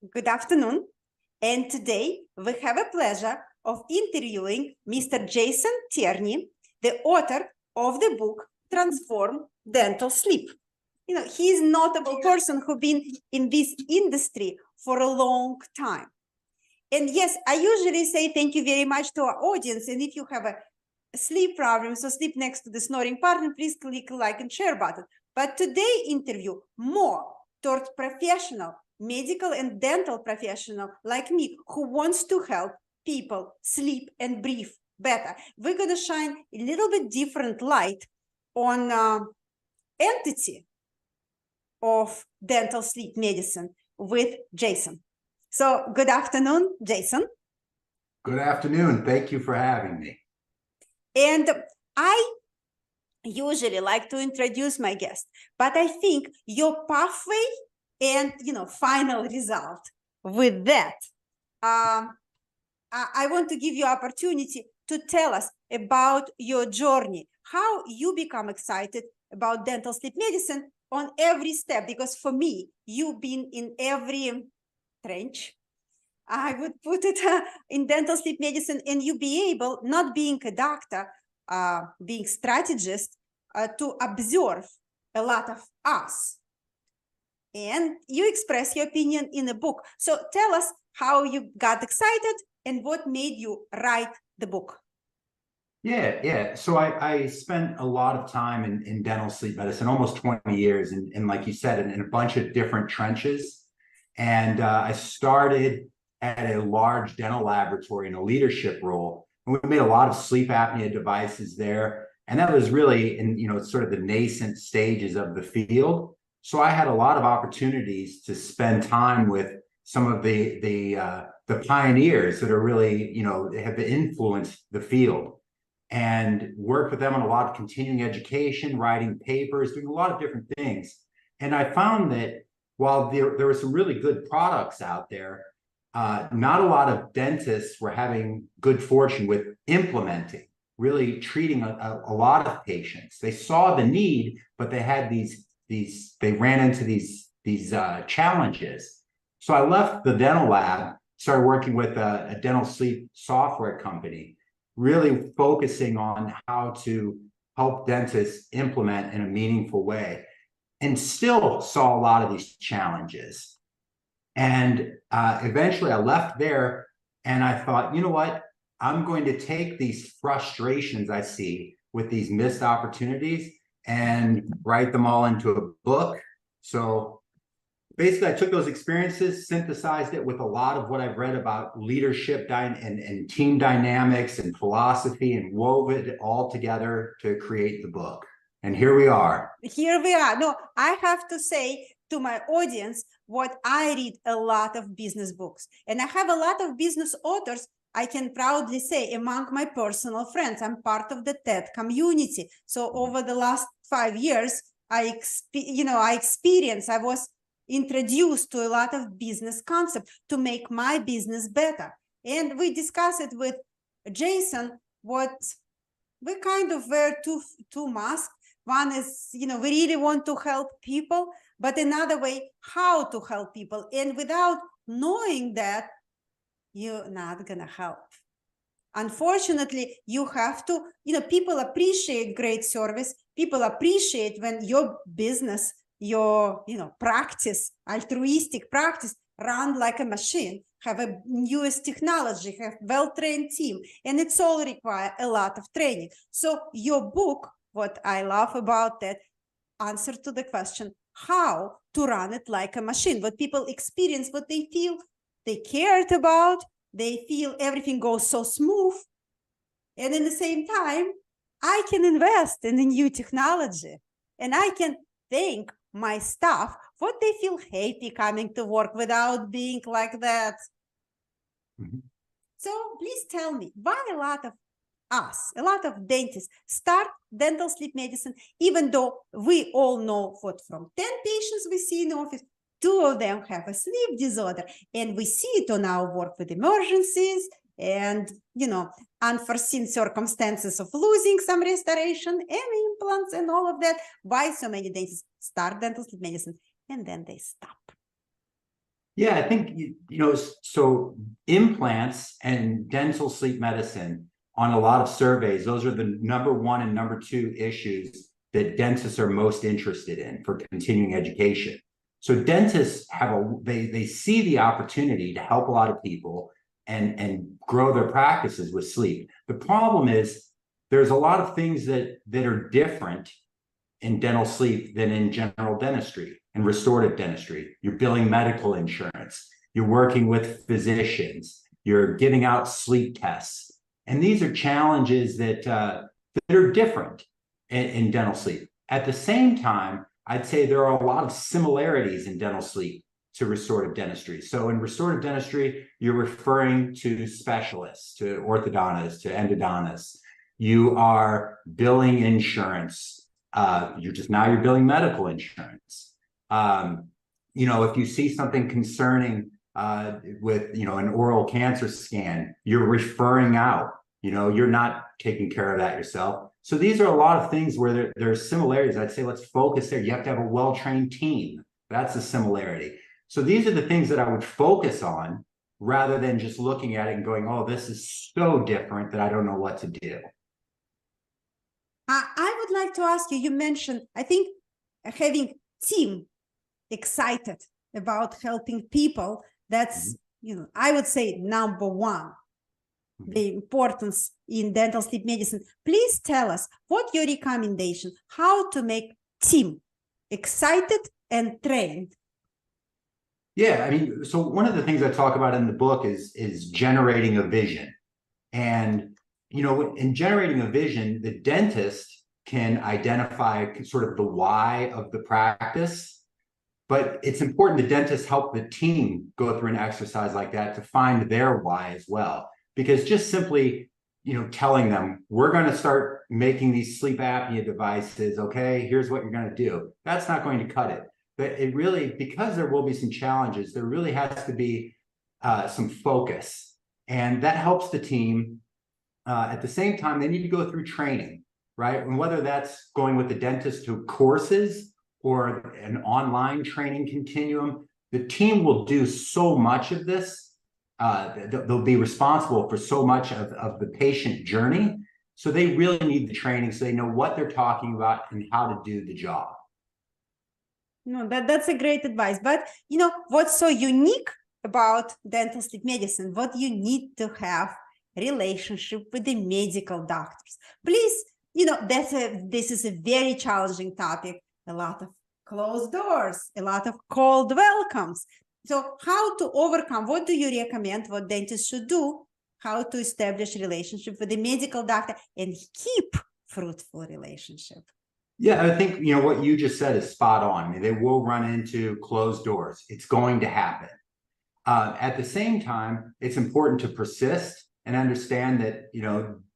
Good afternoon. And today we have a pleasure of interviewing Mr. Jason Tierney, the author of the book Transform Dental Sleep. You know, he is a notable person who's been in this industry for a long time. And yes, I usually say thank you very much to our audience. And if you have a sleep problem, so sleep next to the snoring partner, please click like and share button. But today interview more towards professional, medical and dental professional like me who wants to help people sleep and breathe better. We're going to shine a little bit different light on entity of dental sleep medicine with Jason. So good afternoon, Jason. Good afternoon. Thank you for having me. And I usually like to introduce my guest, but I think your pathway and final result with that, I want to give you opportunity to tell us about your journey, how you become excited about dental sleep medicine on every step, because for me, you've been in every trench, I would put it in dental sleep medicine, and you be able, not being a doctor, being strategist, to observe a lot of us. And you express your opinion in a book. So tell us how you got excited and what made you write the book. Yeah. So I spent a lot of time in dental sleep medicine, almost 20 years, and like you said, in a bunch of different trenches. And I started at a large dental laboratory in a leadership role. And we made a lot of sleep apnea devices there. And that was really in, sort of the nascent stages of the field. So I had a lot of opportunities to spend time with some of the pioneers that are really, have influenced the field, and work with them on a lot of continuing education, writing papers, doing a lot of different things. And I found that while there were some really good products out there, not a lot of dentists were having good fortune with implementing, really treating a lot of patients. They saw the need, but they had they ran into these challenges. So I left the dental lab, started working with a dental sleep software company, really focusing on how to help dentists implement in a meaningful way, and still saw a lot of these challenges. And eventually I left there and I thought, you know what? I'm going to take these frustrations I see with these missed opportunities and write them all into a book. So basically, I took those experiences, synthesized it with a lot of what I've read about leadership and team dynamics and philosophy, and wove it all together to create the book. And here we are. Here we are. No, I have to say to my audience what I read a lot of business books. And I have a lot of business authors, I can proudly say, among my personal friends. I'm part of the TED community. So over the last 5 years, I was introduced to a lot of business concepts to make my business better. And we discussed it with Jason, what we kind of wear two masks. One is, we really want to help people, but another way, how to help people. And without knowing that, you're not going to help. Unfortunately, you have to, people appreciate great service. People appreciate when your business, your, practice, altruistic practice, run like a machine, have a newest technology, have well-trained team, and it's all require a lot of training. So your book, what I love about that, answer to the question, how to run it like a machine, what people experience, what they feel they cared about, they feel everything goes so smooth. And in the same time, I can invest in a new technology and I can thank my staff what they feel happy coming to work without being like that. Mm-hmm. So please tell me why a lot of dentists start dental sleep medicine, even though we all know what from 10 patients we see in the office, 2 of them have a sleep disorder, and we see it on our work with emergencies and, unforeseen circumstances of losing some restoration and implants and all of that. Why so many dentists start dental sleep medicine and then they stop? Yeah, I think, so implants and dental sleep medicine on a lot of surveys, those are the number one and number two issues that dentists are most interested in for continuing education. So dentists they see the opportunity to help a lot of people and grow their practices with sleep. The problem is there's a lot of things that are different in dental sleep than in general dentistry and restorative dentistry. You're billing medical insurance, you're working with physicians, you're giving out sleep tests. And these are challenges that are different in dental sleep. At the same time, I'd say there are a lot of similarities in dental sleep to restorative dentistry. So in restorative dentistry, you're referring to specialists, to orthodontists, to endodontists. You are billing insurance. You're billing medical insurance. If you see something concerning with an oral cancer scan, you're referring out. You're not taking care of that yourself. So these are a lot of things where there are similarities. I'd say let's focus there. You have to have a well-trained team. That's a similarity. So these are the things that I would focus on rather than just looking at it and going, oh, this is so different that I don't know what to do. I would like to ask you, you mentioned, I think, having team excited about helping people, that's, I would say number one, the importance in dental sleep medicine. Please tell us what your recommendation, how to make team excited and trained. Yeah, I mean, so one of the things I talk about in the book is generating a vision. And in generating a vision, the dentist can identify sort of the why of the practice, but it's important the dentist help the team go through an exercise like that to find their why as well. Because just simply, telling them, we're going to start making these sleep apnea devices, okay, here's what you're going to do. That's not going to cut it. But it really, because there will be some challenges, there really has to be some focus. And that helps the team. At the same time, they need to go through training, right? And whether that's going with the dentist to courses or an online training continuum, the team will do so much of this. They'll be responsible for so much of the patient journey. So they really need the training so they know what they're talking about and how to do the job. No, that's a great advice. But what's so unique about dental sleep medicine? What you need to have relationship with the medical doctors. Please, this is a very challenging topic. A lot of closed doors, a lot of cold welcomes. So how to overcome? What do you recommend? What dentists should do? How to establish relationship with the medical doctor and keep fruitful relationship? Yeah, I think what you just said is spot on. I mean, they will run into closed doors. It's going to happen. At the same time, it's important to persist and understand that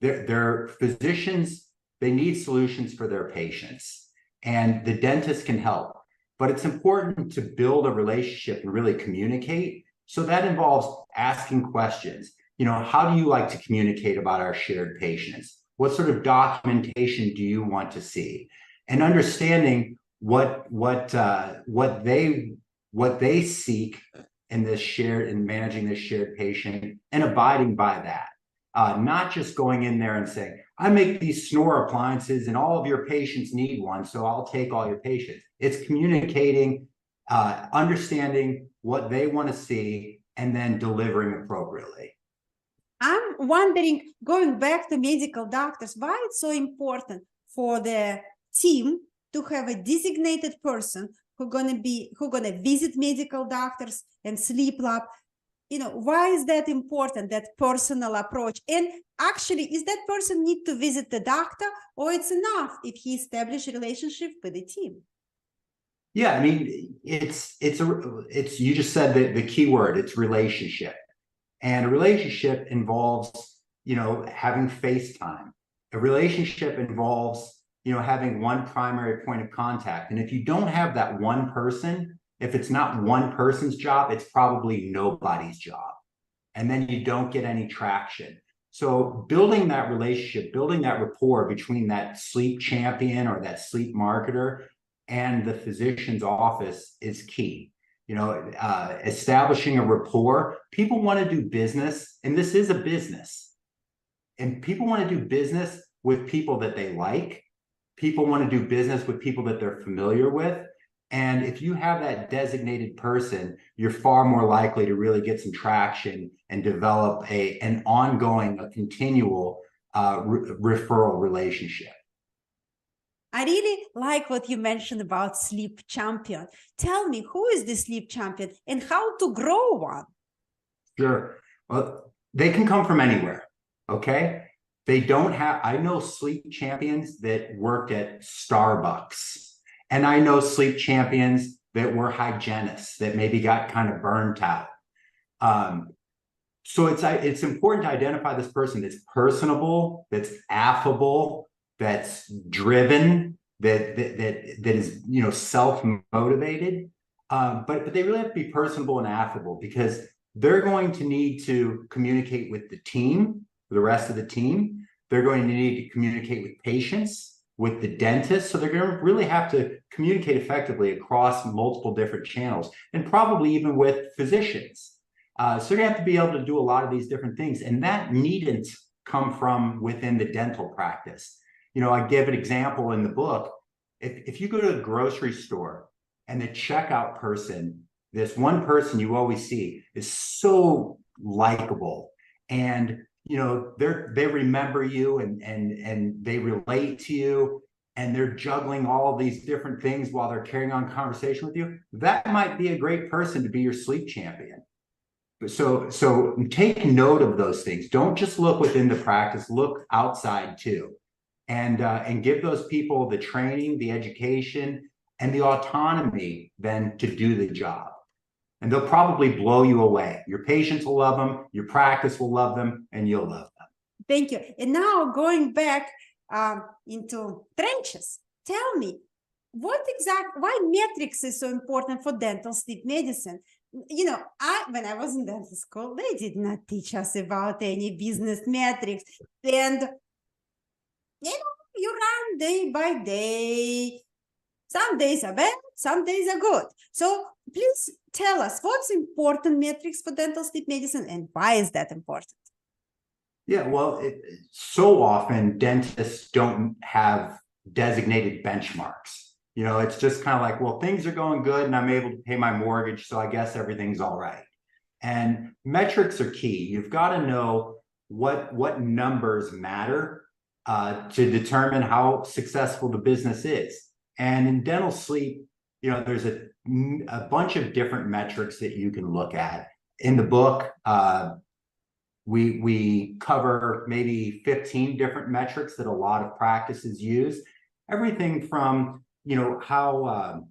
their physicians, they need solutions for their patients, and the dentist can help. But it's important to build a relationship and really communicate. So that involves asking questions. How do you like to communicate about our shared patients? What sort of documentation do you want to see? And understanding what they seek in managing this shared patient and abiding by that. Not just going in there and saying, I make these snore appliances and all of your patients need one, so I'll take all your patients. It's communicating, understanding what they want to see, and then delivering appropriately. I'm wondering, going back to medical doctors, why it's so important for the team to have a designated person who gonna visit medical doctors and sleep lab. Why is that important, that personal approach? And actually, is that person need to visit the doctor, or it's enough if he establish a relationship with the team? Yeah, I mean, it's you just said the key word, it's relationship. And a relationship involves, having FaceTime. A relationship involves, having one primary point of contact. And if you don't have that one person, if it's not one person's job, it's probably nobody's job. And then you don't get any traction. So building that relationship, building that rapport between that sleep champion or that sleep marketer and the physician's office is key. establishing a rapport. People want to do business, and this is a business. And people want to do business with people that they like. People want to do business with people that they're familiar with. And if you have that designated person, you're far more likely to really get some traction and develop an ongoing, a continual referral relationship. I really like what you mentioned about sleep champion. Tell me, who is the sleep champion and how to grow one? Sure. Well, they can come from anywhere. Okay. They don't have, I know sleep champions that worked at Starbucks, and I know sleep champions that were hygienists that maybe got kind of burnt out. So it's important to identify this person that's personable, that's affable, that's driven, that is, self-motivated. But they really have to be personable and affable, because they're going to need to communicate with the team, the rest of the team. They're going to need to communicate with patients, with the dentist. So they're going to really have to communicate effectively across multiple different channels, and probably even with physicians. So you're going to have to be able to do a lot of these different things. And that needn't come from within the dental practice. I give an example in the book. If you go to a grocery store and the checkout person, this one person you always see, is so likable, and they remember you, and they relate to you, and they're juggling all of these different things while they're carrying on conversation with you, that might be a great person to be your sleep champion. So take note of those things. Don't just look within the practice, look outside too. And give those people the training, the education, and the autonomy then to do the job. And they'll probably blow you away. Your patients will love them, your practice will love them, and you'll love them. Thank you. And now going back into trenches, tell me, why metrics is so important for dental sleep medicine? When I was in dental school, they did not teach us about any business metrics. And, you run day by day. Some days are bad, some days are good. So please tell us, what's important metrics for dental sleep medicine, and why is that important? Yeah, well, so often dentists don't have designated benchmarks. It's just kind of like, well, things are going good and I'm able to pay my mortgage, so I guess everything's all right. And metrics are key. You've got to know what numbers matter to determine how successful the business is. And in dental sleep, there's a bunch of different metrics that you can look at. In the book, we cover maybe 15 different metrics that a lot of practices use. Everything from how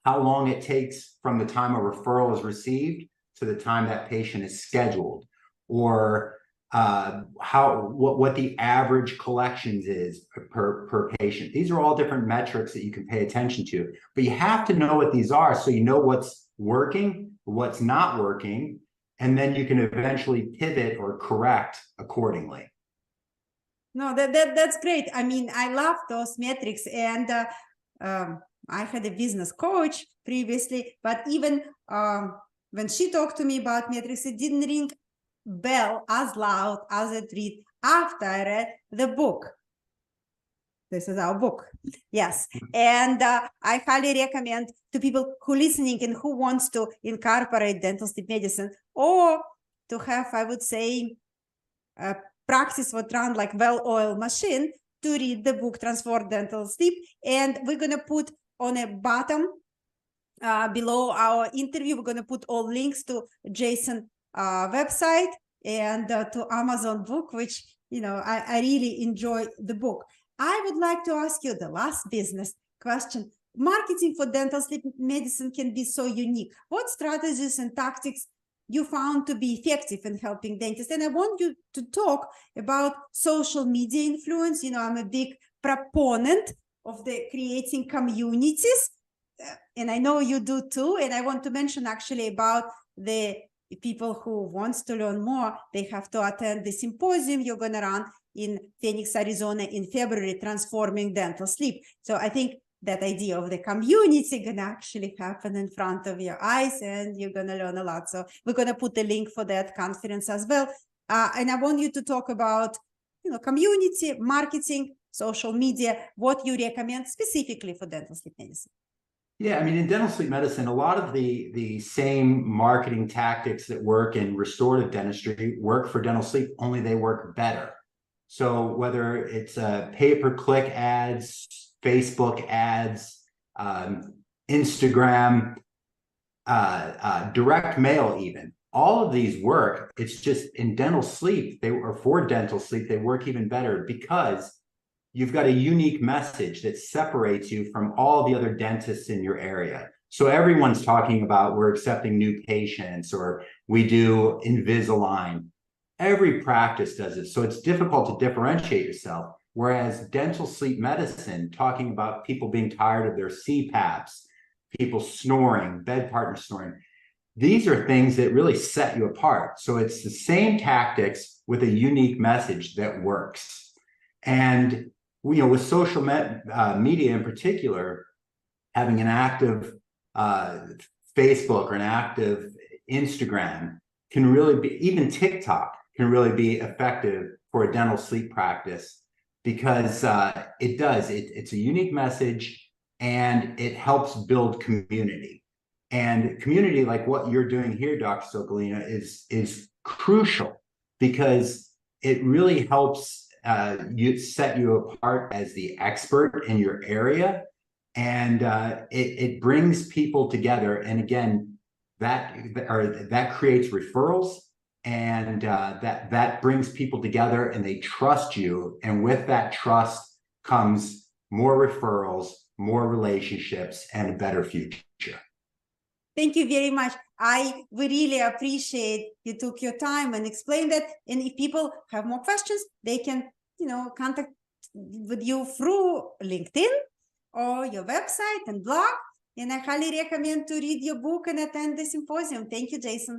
long it takes from the time a referral is received to the time that patient is scheduled, or what the average collections is per patient. These are all different metrics that you can pay attention to, but you have to know what these are so you know what's working, what's not working, and then you can eventually pivot or correct accordingly. No, that's great. I mean, I love those metrics, and I had a business coach previously, but even when she talked to me about metrics, it didn't ring bell as loud as it read after I read the book. This is our book. Yes. And I highly recommend to people who are listening and who wants to incorporate dental sleep medicine, or to have, I would say, a practice what run like well-oiled machine, to read the book Transform Dental Sleep. And we're going to put on a bottom below our interview, we're going to put all links to Jason website and to Amazon book, which, I really enjoy the book. I would like to ask you the last business question. Marketing for dental sleep medicine can be so unique. What strategies and tactics you found to be effective in helping dentists? And I want you to talk about social media influence. I'm a big proponent of the creating communities, and I know you do too. And I want to mention actually about the people who wants to learn more. They have to attend the symposium you're going to run in Phoenix, Arizona in February, Transforming Dental Sleep. So I think that idea of the community gonna actually happen in front of your eyes, and you're gonna learn a lot. So we're gonna put a link for that conference as well. And I want you to talk about, community, marketing, social media, what you recommend specifically for dental sleep medicine. Yeah, I mean, in dental sleep medicine, a lot of the same marketing tactics that work in restorative dentistry work for dental sleep, only they work better. So whether it's pay-per-click ads, Facebook ads, Instagram, direct mail, even all of these work. It's just in dental sleep, for dental sleep, they work even better because you've got a unique message that separates you from all the other dentists in your area. So everyone's talking about we're accepting new patients, or we do Invisalign. Every practice does it. So it's difficult to differentiate yourself. Whereas dental sleep medicine, talking about people being tired of their CPAPs, people snoring, bed partner snoring, these are things that really set you apart. So it's the same tactics with a unique message that works. And with social media in particular, having an active Facebook or an active Instagram can really be, even TikTok can really be effective for a dental sleep practice, because it's a unique message and it helps build community. And community, like what you're doing here, Dr. Sokolina, is crucial, because it really helps set you apart as the expert in your area, and it brings people together. And again, that creates referrals, and that brings people together, and they trust you. And with that trust comes more referrals, more relationships, and a better future. Thank you very much. We really appreciate you took your time and explained that. And if people have more questions, they can, contact with you through LinkedIn or your website and blog. And I highly recommend to read your book and attend the symposium. Thank you, Jason.